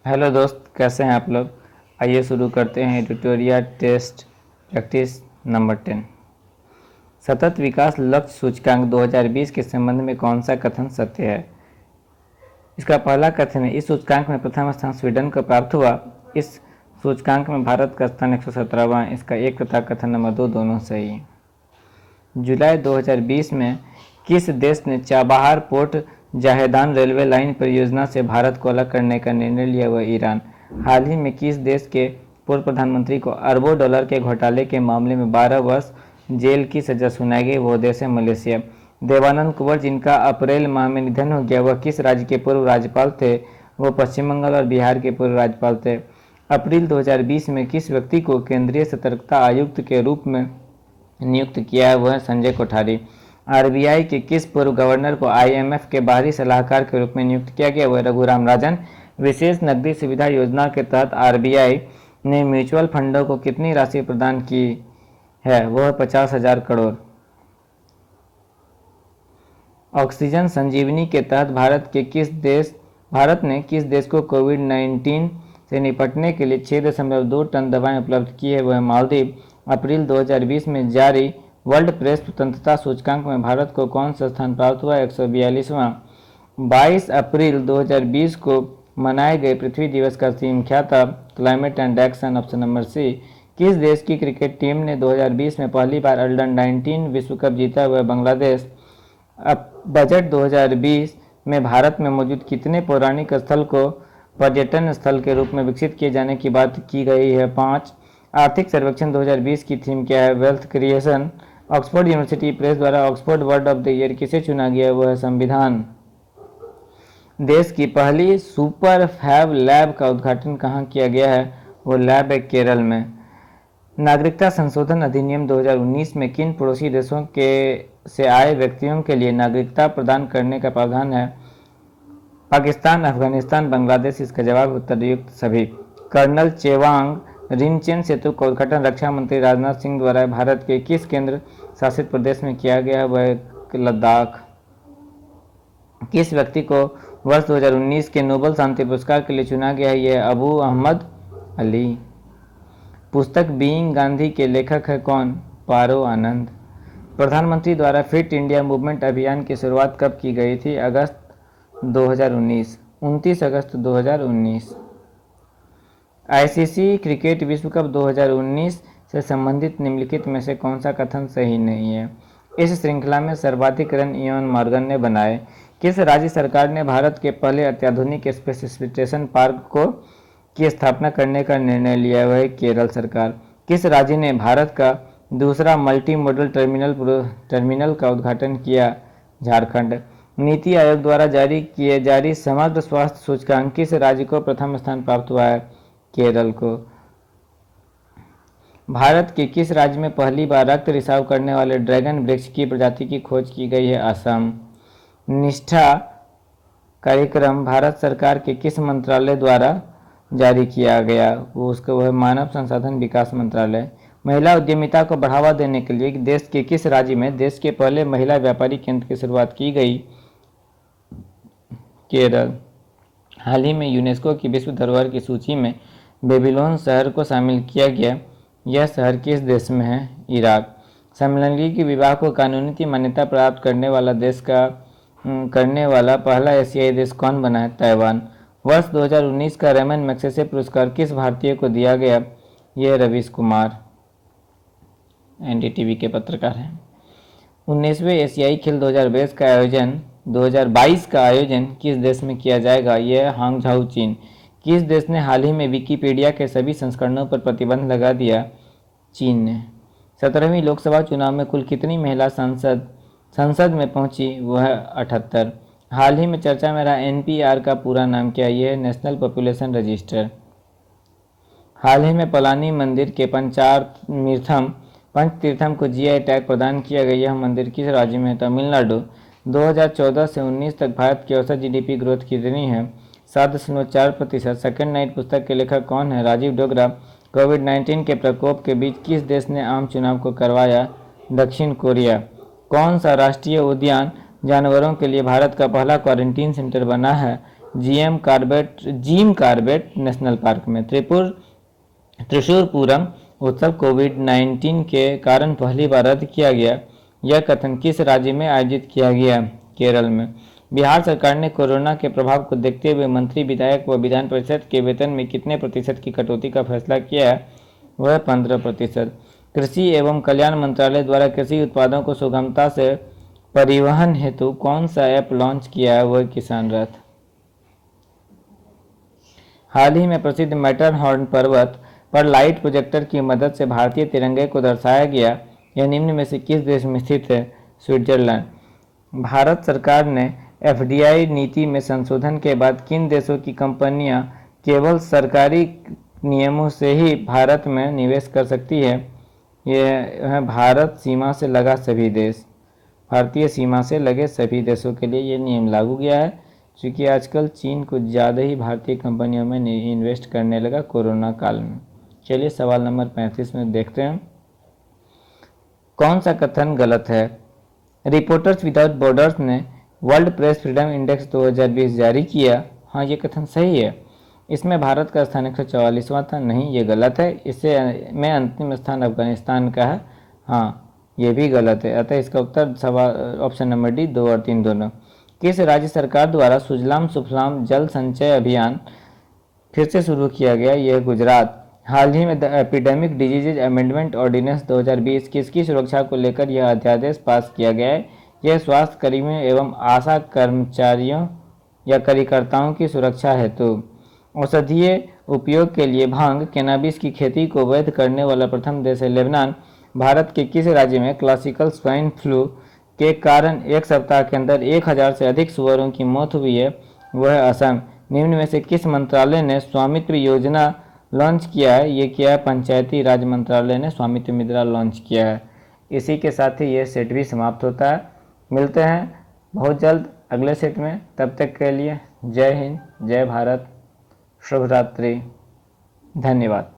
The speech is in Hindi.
हेलो दोस्त, कैसे हैं आप लोग। आइए शुरू करते हैं ट्यूटोरियल टेस्ट प्रैक्टिस नंबर 10। सतत विकास लक्ष्य सूचकांक 2020 के संबंध में कौन सा कथन सत्य है। इसका पहला कथन है, इस सूचकांक में प्रथम स्थान स्वीडन को प्राप्त हुआ। इस सूचकांक में भारत का स्थान 117वां। इसका एक तथा कथन नंबर 2 दोनों सही है। जुलाई 2020 में किस देश ने Chabahar port Zahedan railway line परियोजना से भारत को अलग करने का निर्णय लिया? वह ईरान। हाल ही में किस देश के पूर्व प्रधानमंत्री को अरबों डॉलर के घोटाले के मामले में 12 वर्ष जेल की सजा सुनाई गई? वो देश है मलेशिया। देवानंद कुंवर, जिनका अप्रैल माह में निधन हो गया, वह किस राज्य के पूर्व राज्यपाल थे? वो पश्चिम बंगाल और बिहार के पूर्व राज्यपाल थे। अप्रैल 2020 में किस व्यक्ति को केंद्रीय सतर्कता आयुक्त के रूप में नियुक्त किया है? वह संजय कोठारी। आरबीआई के किस पूर्व गवर्नर को आईएमएफ के बाहरी सलाहकार के रूप में नियुक्त किया गया? वह रघुराम राजन। विशेष नकदी सुविधा योजना के तहत आरबीआई ने म्यूचुअल फंडों को कितनी राशि प्रदान की है? वह 50,000 करोड़। ऑक्सीजन संजीवनी के तहत भारत ने किस देश को कोविड-19 से निपटने के लिए 6.2 टन दवाएं उपलब्ध की है? वह मालदीव। अप्रैल 2020 में जारी वर्ल्ड प्रेस स्वतंत्रता सूचकांक में भारत को कौन सा स्थान प्राप्त हुआ? 142वां। 22 अप्रैल 2020 को मनाए गए पृथ्वी दिवस का थीम क्या था? Climate and action. Option number C. किस देश की क्रिकेट टीम ने 2020 में पहली बार अंडर-19 विश्व कप जीता? वह बांग्लादेश। अब बजट 2020 में भारत में मौजूद कितने पौराणिक स्थल को पर्यटन स्थल के रूप में विकसित किए जाने की बात की गई है? 5। आर्थिक सर्वेक्षण 2020 की थीम क्या है? Wealth creation. Oxford university press द्वारा Oxford word of the year किसे चुना गया? वह संविधान। देश की पहली सुपर फैब लैब का उद्घाटन कहाँ किया गया है? वो लैब है केरल में। नागरिकता संशोधन अधिनियम 2019 में किन पड़ोसी देशों के से आए व्यक्तियों के लिए नागरिकता प्रदान करने का प्रावधान है? पाकिस्तान, अफगानिस्तान, बांग्लादेश। इसका जवाब उत्तरयुक्त सभी। कर्नल चेवांग रिनचेन सेतु का उद्घाटन रक्षा मंत्री राजनाथ सिंह द्वारा भारत के किस केंद्र शासित प्रदेश में किया गया? वह लद्दाख। किस व्यक्ति को वर्ष 2019 के नोबेल शांति पुरस्कार के लिए चुना गया है? यह अबू अहमद अली। पुस्तक बीइंग गांधी के लेखक है कौन? पारो आनंद। प्रधानमंत्री द्वारा फिट इंडिया मूवमेंट अभियान की शुरुआत कब की गई थी? अगस्त 2019। 29 अगस्त 2019। आईसीसी क्रिकेट विश्व कप 2019 से संबंधित निम्नलिखित में से कौन सा कथन सही नहीं है? इस श्रृंखला में सर्वाधिक रन इयान मॉर्गन ने बनाए। किस राज्य सरकार ने भारत के पहले अत्याधुनिक स्पेस स्टेशन पार्क की स्थापना करने का निर्णय लिया? वह केरल सरकार। किस राज्य ने भारत का दूसरा मल्टी मॉडल टर्मिनल का उद्घाटन किया? झारखंड। नीति आयोग द्वारा जारी समग्र स्वास्थ्य सूचकांक किस राज्य को प्रथम स्थान प्राप्त हुआ है? केरल को। भारत के किस राज्य में पहली बार रक्त रिसाव करने वाले ड्रैगन वृक्ष की प्रजाति की खोज की गई है? असम। निष्ठा कार्यक्रम भारत सरकार के किस मंत्रालय द्वारा जारी किया गया? वह मानव संसाधन विकास मंत्रालय। महिला उद्यमिता को बढ़ावा देने के लिए देश के किस राज्य में देश के पहले महिला व्यापारी केंद्र की शुरुआत की गई? केरल। हाल ही में यूनेस्को की विश्व धरोहर की सूची में बेबीलोन शहर को शामिल किया गया। यह शहर किस देश में है? इराक। समलैंगिक विवाह को कानूनी मान्यता प्राप्त करने वाला पहला एशियाई देश कौन बना है? ताइवान। वर्ष 2019 का रेमन मैग्सेसे पुरस्कार किस भारतीय को दिया गया? यह रवीश कुमार, एनडीटीवी के पत्रकार हैं। 19वें एशियाई खेल 2022 का आयोजन किस देश में किया जाएगा? यह हांगझाऊ, चीन। किस देश ने हाल ही में विकिपीडिया के सभी संस्करणों पर प्रतिबंध लगा दिया? चीन ने। 17वीं लोकसभा चुनाव में कुल कितनी महिला संसद में पहुंची? वह 78। हाल ही में चर्चा में रहा एनपीआर का पूरा नाम क्या है? यह नेशनल पॉपुलेशन रजिस्टर। हाल ही में पलानी मंदिर के पंचतीर्थम को जीआई टैग प्रदान किया गया। यह मंदिर किस राज्य में है? तमिलनाडु। 2014 से 19 तक भारत की औसत जीडीपी ग्रोथ कितनी है? 7.4%। सेकंड नाइट पुस्तक के लेखक कौन है? राजीव डोगरा। कोविड-19 के प्रकोप के बीच किस देश ने आम चुनाव को करवाया? दक्षिण कोरिया। कौन सा राष्ट्रीय उद्यान जानवरों के लिए भारत का पहला क्वारंटीन सेंटर बना है? जिम कार्बेट नेशनल पार्क में। त्रिशूरपुरम उत्सव कोविड-19 के कारण पहली बार रद्द किया गया। यह कथन किस राज्य में आयोजित किया गया? केरल में। बिहार सरकार ने कोरोना के प्रभाव को देखते हुए मंत्री, विधायक व विधान परिषद के वेतन में कितने प्रतिशत की कटौती का फैसला किया है? वह 15%। कृषि एवं कल्याण मंत्रालय द्वारा कृषि उत्पादों को सुगमता से परिवहन हेतु कौन सा ऐप लॉन्च किया है? वह किसान रथ। हाल ही में प्रसिद्ध मैटरहॉर्न पर्वत पर लाइट प्रोजेक्टर की मदद से भारतीय तिरंगे को दर्शाया गया। यह निम्न में से किस देश में स्थित है? स्विट्जरलैंड। भारत सरकार ने एफडीआई नीति में संशोधन के बाद किन देशों की कंपनियां केवल सरकारी नियमों से ही भारत में निवेश कर सकती है? यह है भारत सीमा से लगा सभी देश। भारतीय सीमा से लगे सभी देशों के लिए ये नियम लागू गया है, क्योंकि आजकल चीन कुछ ज़्यादा ही भारतीय कंपनियों में इन्वेस्ट करने लगा कोरोना काल में। चलिए सवाल नंबर 35 में देखते हैं, कौन सा कथन गलत है? रिपोर्टर्स विदाउट बॉर्डर्स ने वर्ल्ड प्रेस फ्रीडम इंडेक्स 2020 जारी किया। हाँ, ये कथन सही है। इसमें भारत का स्थान 144वां था। नहीं, ये गलत है। इससे में अंतिम स्थान अफगानिस्तान का है। हाँ, ये भी गलत है। अतः इसका उत्तर सवाल ऑप्शन नंबर डी 2 और 3 दोनों। किस राज्य सरकार द्वारा सुजलाम सुफलाम जल संचय अभियान फिर से शुरू किया गया? यह गुजरात। हाल ही में the epidemic diseases amendment ordinance 2020 किसकी सुरक्षा को लेकर यह अध्यादेश पास किया गया है? यह स्वास्थ्य कर्मियों एवं आशा कर्मचारियों या कार्यकर्ताओं की सुरक्षा हेतु। औषधीय उपयोग के लिए भांग कैनाबिस की खेती को वैध करने वाला प्रथम देश है लेबनान। भारत के किस राज्य में क्लासिकल स्वाइन फ्लू के कारण एक सप्ताह के अंदर 1000 से अधिक सुअरों की मौत हुई है? वह असम। निम्न में से किस मंत्रालय ने स्वामित्व योजना लॉन्च किया है? ये किया है पंचायती राज मंत्रालय ने स्वामित्व मुद्रा लॉन्च किया है। इसी के साथ ही ये सेट भी समाप्त होता है। मिलते हैं बहुत जल्द अगले सेट में। तब तक के लिए जय हिंद, जय भारत, शुभ रात्रि, धन्यवाद।